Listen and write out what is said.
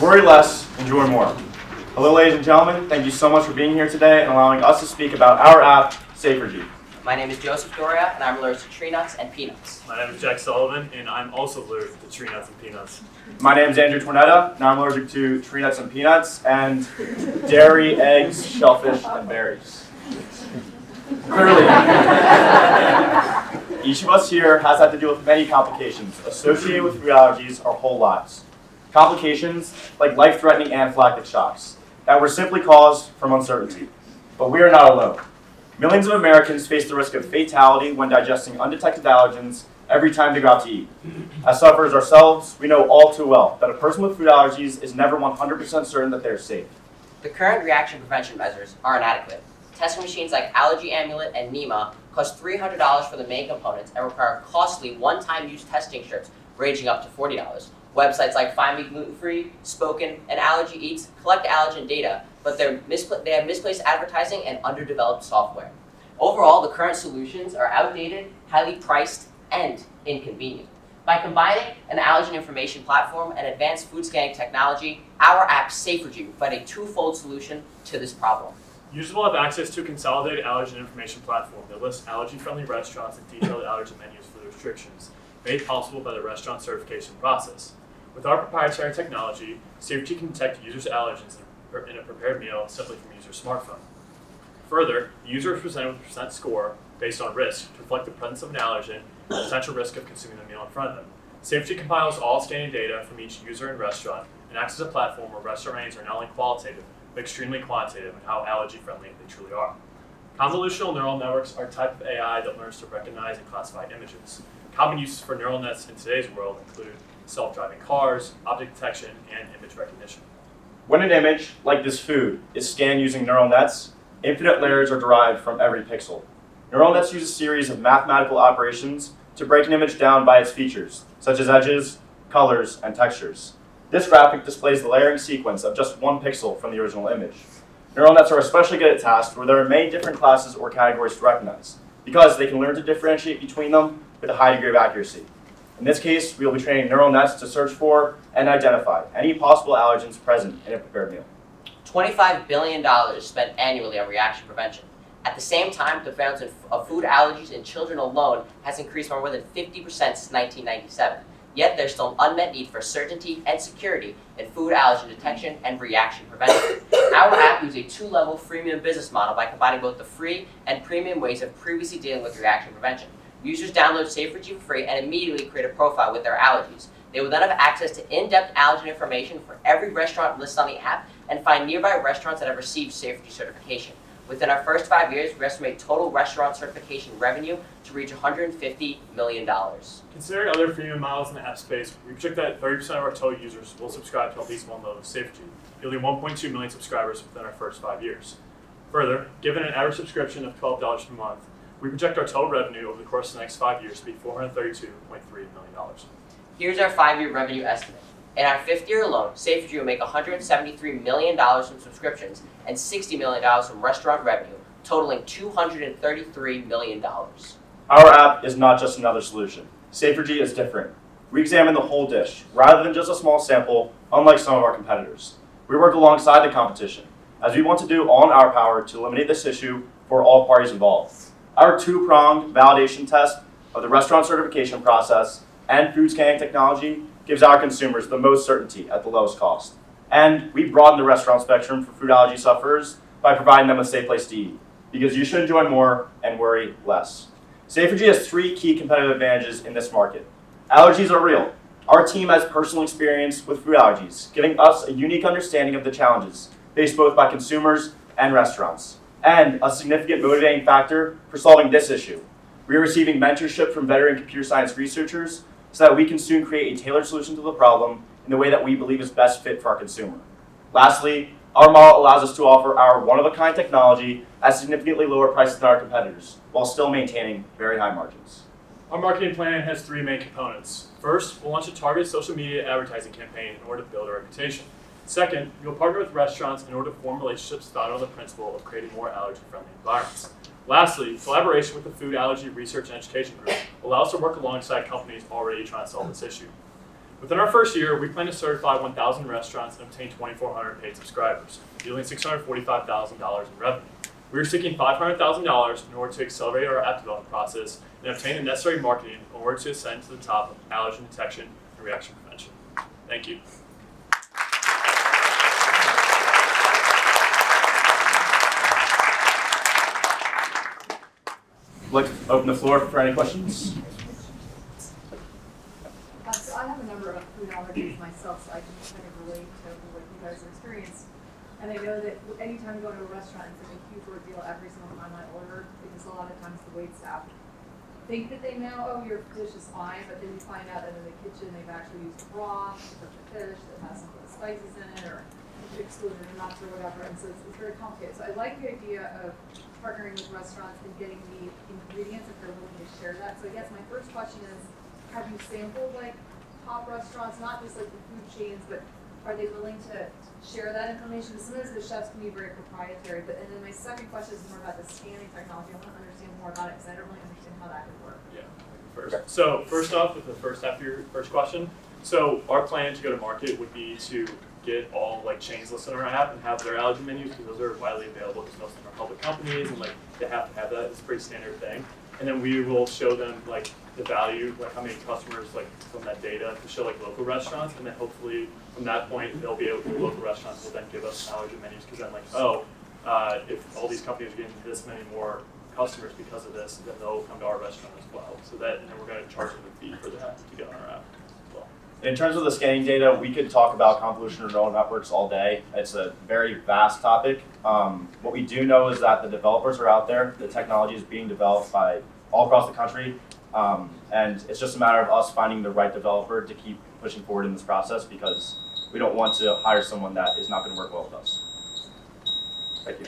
Worry less, enjoy more. Hello, ladies and gentlemen. Thank you so much for being here today and allowing us to speak about our app, Safergy. My name is Joseph Doria, and I'm allergic to tree nuts and peanuts. My name is Jack Sullivan, and I'm also allergic to tree nuts and peanuts. My name is Andrew Tornetta, and I'm allergic to tree nuts and peanuts, and dairy, eggs, shellfish, and berries. Clearly, each of us here has had to deal with many complications associated with food allergies our whole lives. Complications like life-threatening anaphylactic shocks that were simply caused from uncertainty. But we are not alone. Millions of Americans face the risk of fatality when digesting undetected allergens every time they go out to eat. As sufferers ourselves, we know all too well that a person with food allergies is never 100% certain that they're safe. The current reaction prevention measures are inadequate. Testing machines like Allergy Amulet and NEMA cost $300 for the main components and require costly one-time use testing strips ranging up to $40. Websites like Find Me Gluten Free, Spoken, and Allergy Eats collect allergen data, but they have misplaced advertising and underdeveloped software. Overall, the current solutions are outdated, highly priced, and inconvenient. By combining an allergen information platform and advanced food scanning technology, our app Safergy will provide a twofold solution to this problem. Users will have access to a consolidated allergen information platform that lists allergy-friendly restaurants and detailed allergen menus for the restrictions made possible by the restaurant certification process. With our proprietary technology, Safergy can detect users' allergens in a prepared meal simply from a user's smartphone. Further, the user is presented with a percent score based on risk to reflect the presence of an allergen and the potential risk of consuming the meal in front of them. Safergy compiles all standing data from each user and restaurant and acts as a platform where restaurant ratings are not only qualitative, but extremely quantitative in how allergy-friendly they truly are. Convolutional neural networks are a type of AI that learns to recognize and classify images. Common uses for neural nets in today's world include self-driving cars, object detection, and image recognition. When an image, like this food, is scanned using neural nets, infinite layers are derived from every pixel. Neural nets use a series of mathematical operations to break an image down by its features, such as edges, colors, and textures. This graphic displays the layering sequence of just one pixel from the original image. Neural nets are especially good at tasks where there are many different classes or categories to recognize, because they can learn to differentiate between them with a high degree of accuracy. In this case, we will be training neural nets to search for and identify any possible allergens present in a prepared meal. $25 billion is spent annually on reaction prevention. At the same time, the prevalence of food allergies in children alone has increased by more than 50% since 1997. Yet there's still an unmet need for certainty and security in food allergen detection and reaction prevention. Our app uses a two-level freemium business model by combining both the free and premium ways of previously dealing with reaction prevention. Users download Safergy for free and immediately create a profile with their allergies. They will then have access to in-depth allergen information for every restaurant listed on the app and find nearby restaurants that have received Safergy certification. Within our first 5 years, we estimate total restaurant certification revenue to reach $150 million. Considering other freemium models in the app space, we project that 30% of our total users will subscribe to at least one level of Safergy, yielding 1.2 million subscribers within our first 5 years. Further, given an average subscription of $12 per month, we project our total revenue over the course of the next 5 years to be $432.3 million. Here's our 5-year revenue estimate. In our 5th year alone, Safergy will make $173 million from subscriptions and $60 million from restaurant revenue, totaling $233 million. Our app is not just another solution. Safergy is different. We examine the whole dish, rather than just a small sample, unlike some of our competitors. We work alongside the competition, as we want to do all in our power to eliminate this issue for all parties involved. Our two-pronged validation test of the restaurant certification process and food scanning technology gives our consumers the most certainty at the lowest cost. And we broaden the restaurant spectrum for food allergy sufferers by providing them a safe place to eat, because you should enjoy more and worry less. Safergy has 3 key competitive advantages in this market. Allergies are real. Our team has personal experience with food allergies, giving us a unique understanding of the challenges faced both by consumers and restaurants, and a significant motivating factor for solving this issue. We are receiving mentorship from veteran computer science researchers so that we can soon create a tailored solution to the problem in the way that we believe is best fit for our consumer. Lastly, our model allows us to offer our one-of-a-kind technology at significantly lower prices than our competitors, while still maintaining very high margins. Our marketing plan has 3 main components. First, we'll launch a targeted social media advertising campaign in order to build a reputation. Second, we'll partner with restaurants in order to form relationships founded on the principle of creating more allergy-friendly environments. Lastly, collaboration with the Food Allergy Research and Education Group will allow us to work alongside companies already trying to solve this issue. Within our first year, we plan to certify 1,000 restaurants and obtain 2,400 paid subscribers, yielding $645,000 in revenue. We are seeking $500,000 in order to accelerate our app development process and obtain the necessary marketing in order to ascend to the top of allergen detection and reaction prevention. Thank you. I'd like to open the floor for any questions. So I have a number of food allergies myself, so I can kind of relate to what you guys have experienced. And I know that anytime you go to a restaurant, it's like a huge ordeal every single time I order, because a lot of times the wait staff think that they know, oh, your dish is fine, but then you find out that in the kitchen they've actually used broth to cook the fish that has some of the spices in it, or excluded or nuts or whatever, and so it's very complicated. So I like the idea of partnering with restaurants and getting the ingredients if they're willing to share that. So I guess my first question is, have you sampled like top restaurants, not just like the food chains, but are they willing to share that information? Because sometimes the chefs can be very proprietary. But and then my second question is more about the scanning technology. I want to understand more about it because I don't really understand how that could work. Yeah, first. So first off, with the first half of your first question, so our plan to go to market would be to get all like chains listed on our app and have their allergen menus, because those are widely available because most of them are public companies and like they have to have that. It's a pretty standard thing. And then we will show them like the value, like how many customers like from that data to show like local restaurants, and then hopefully from that point they'll be able to, local restaurants will then give us allergen menus, because then like, oh, if all these companies are getting this many more customers because of this, then they'll come to our restaurant as well. So that, and then we're going to charge them a fee for that to get on our app as well. In terms of the scanning data, we could talk about convolutional neural networks all day. It's a very vast topic. What we do know is that the developers are out there. The technology is being developed by all across the country. And it's just a matter of us finding the right developer to keep pushing forward in this process, because we don't want to hire someone that is not going to work well with us. Thank you.